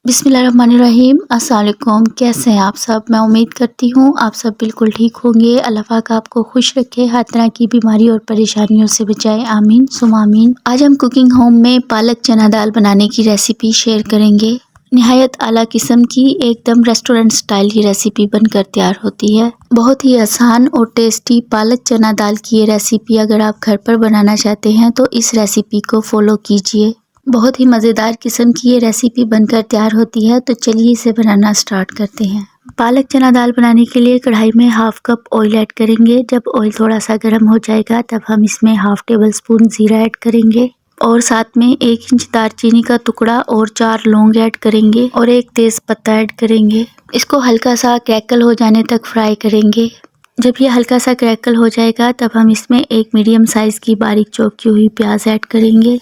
बिस्मिल्लाहिर्रहमानिर्रहीम। अस्सलाम वालेकुम। कैसे हैं आप सब? मैं उम्मीद करती हूँ आप सब बिल्कुल ठीक होंगे। अल्लाह पाक आपको खुश रखे, हर तरह की बीमारी और परेशानियों से बचाए। आमीन सुमा आमीन। आज हम कुकिंग होम में पालक चना दाल बनाने की रेसिपी शेयर करेंगे। निहायत आला किस्म की एकदम रेस्टोरेंट स्टाइल की रेसिपी बनकर तैयार होती है। बहुत ही आसान और टेस्टी पालक चना दाल की ये रेसिपी अगर आप घर पर बनाना चाहते हैं तो इस रेसिपी को फॉलो कीजिए। बहुत ही मज़ेदार किस्म की ये रेसिपी बनकर तैयार होती है। तो चलिए इसे बनाना स्टार्ट करते हैं। पालक चना दाल बनाने के लिए कढ़ाई में हाफ कप ऑयल ऐड करेंगे। जब ऑयल थोड़ा सा गर्म हो जाएगा तब हम इसमें हाफ टेबल स्पून जीरा ऐड करेंगे और साथ में 1 इंच दालचीनी का टुकड़ा और 4 लौंग ऐड करेंगे और 1 तेज पत्ता ऐड करेंगे। इसको हल्का सा क्रैकल हो जाने तक फ्राई करेंगे। जब ये हल्का सा क्रैकल हो जाएगा तब हम इसमें एक मीडियम साइज़ की बारीक चॉप की हुई प्याज ऐड करेंगे।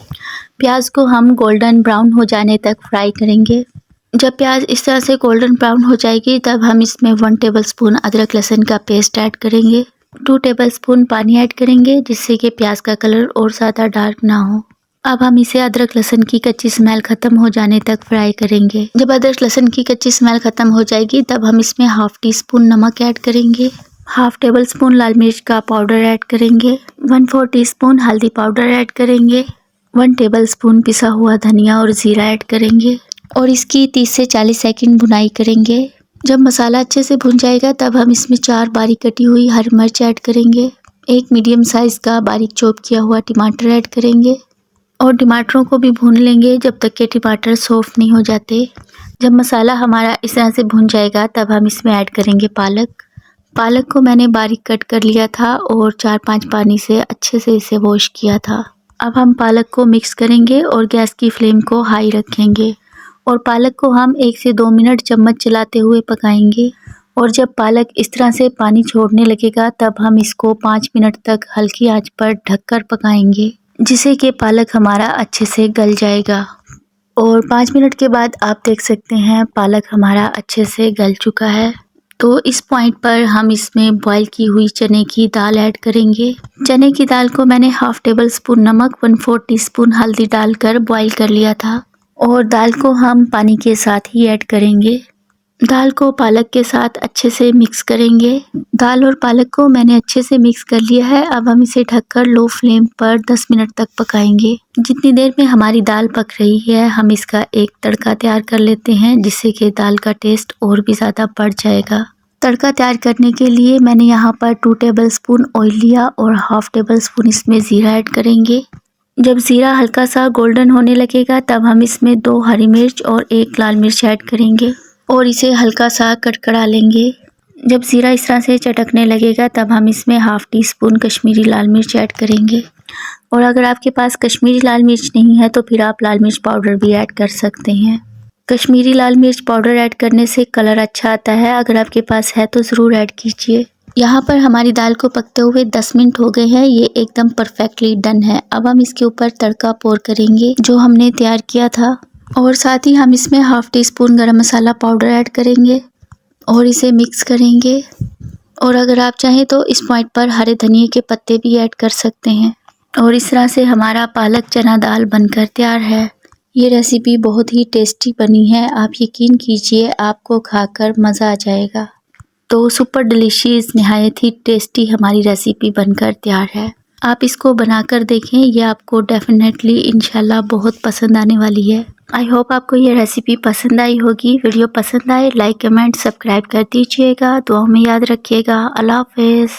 प्याज को हम गोल्डन ब्राउन हो जाने तक फ्राई करेंगे। जब प्याज इस तरह से गोल्डन ब्राउन हो जाएगी तब हम इसमें 1 टेबलस्पून अदरक लहसुन का पेस्ट ऐड करेंगे। 2 टेबलस्पून पानी ऐड करेंगे जिससे कि प्याज का कलर और ज़्यादा डार्क ना हो। अब हम इसे अदरक लहसुन की कच्ची स्मेल ख़त्म हो जाने तक फ्राई करेंगे। जब अदरक लहसुन की कच्ची स्मेल ख़त्म हो जाएगी तब हम इसमें हाफ टी स्पून नमक ऐड करेंगे। हाफ टेबल स्पून लाल मिर्च का पाउडर ऐड करेंगे। 1/4 टीस्पून हल्दी पाउडर ऐड करेंगे। 1 टेबलस्पून पिसा हुआ धनिया और ज़ीरा ऐड करेंगे और इसकी 30 से 40 सेकंड भुनाई करेंगे। जब मसाला अच्छे से भुन जाएगा तब हम इसमें 4 बारीक कटी हुई हरी मिर्च ऐड करेंगे। 1 मीडियम साइज़ का बारीक चॉप किया हुआ टमाटर ऐड करेंगे और टमाटरों को भी भून लेंगे जब तक कि टमाटर सॉफ्ट नहीं हो जाते। जब मसाला हमारा इस तरह से भुन जाएगा तब हम इसमें ऐड करेंगे पालक को मैंने बारीक कट कर लिया था और 4-5 पानी से अच्छे से इसे वॉश किया था। अब हम पालक को मिक्स करेंगे और गैस की फ्लेम को हाई रखेंगे और पालक को हम 1 से 2 मिनट चम्मच चलाते हुए पकाएंगे। और जब पालक इस तरह से पानी छोड़ने लगेगा तब हम इसको 5 मिनट तक हल्की आंच पर ढककर पकाएंगे जिससे कि पालक हमारा अच्छे से गल जाएगा। और 5 मिनट के बाद आप देख सकते हैं पालक हमारा अच्छे से गल चुका है। तो इस पॉइंट पर हम इसमें बॉईल की हुई चने की दाल ऐड करेंगे। चने की दाल को मैंने हाफ टेबल स्पून नमक 1/4 टीस्पून हल्दी डालकर बॉईल कर लिया था और दाल को हम पानी के साथ ही ऐड करेंगे। दाल को पालक के साथ अच्छे से मिक्स करेंगे। दाल और पालक को मैंने अच्छे से मिक्स कर लिया है। अब हम इसे ढककर लो फ्लेम पर 10 मिनट तक पकाएंगे। जितनी देर में हमारी दाल पक रही है हम इसका एक तड़का तैयार कर लेते हैं जिससे कि दाल का टेस्ट और भी ज़्यादा बढ़ जाएगा। तड़का तैयार करने के लिए मैंने यहाँ पर 2 टेबलस्पून ऑयल लिया और हाफ टेबल स्पून इसमें ज़ीरा ऐड करेंगे। जब ज़ीरा हल्का सा गोल्डन होने लगेगा तब हम इसमें 2 हरी मिर्च और 1 लाल मिर्च ऐड करेंगे और इसे हल्का सा कड़कड़ा लेंगे। जब ज़ीरा इस तरह से चटकने लगेगा तब हम इसमें हाफ टी स्पून कश्मीरी लाल मिर्च ऐड करेंगे और अगर आपके पास कश्मीरी लाल मिर्च नहीं है तो फिर आप लाल मिर्च पाउडर भी ऐड कर सकते हैं। कश्मीरी लाल मिर्च पाउडर ऐड करने से कलर अच्छा आता है। अगर आपके पास है तो ज़रूर ऐड कीजिए। यहाँ पर हमारी दाल को पकते हुए 10 मिनट हो गए हैं। ये एकदम परफेक्टली डन है। अब हम इसके ऊपर तड़का पोर करेंगे जो हमने तैयार किया था और साथ ही हम इसमें हाफ टी स्पून गरम मसाला पाउडर ऐड करेंगे और इसे मिक्स करेंगे। और अगर आप चाहें तो इस पॉइंट पर हरे धनिए के पत्ते भी ऐड कर सकते हैं। और इस तरह से हमारा पालक चना दाल बनकर तैयार है। ये रेसिपी बहुत ही टेस्टी बनी है। आप यकीन कीजिए आपको खाकर मज़ा आ जाएगा। तो सुपर डिलीशियस निहायत ही टेस्टी हमारी रेसिपी बनकर तैयार है। आप इसको बनाकर देखें, ये आपको डेफिनेटली इंशाल्लाह बहुत पसंद आने वाली है। आई होप आपको ये रेसिपी पसंद आई होगी। वीडियो पसंद आए लाइक कमेंट सब्सक्राइब कर दीजिएगा। दुआओं में याद रखिएगा। अल्लाह हाफ़िज़।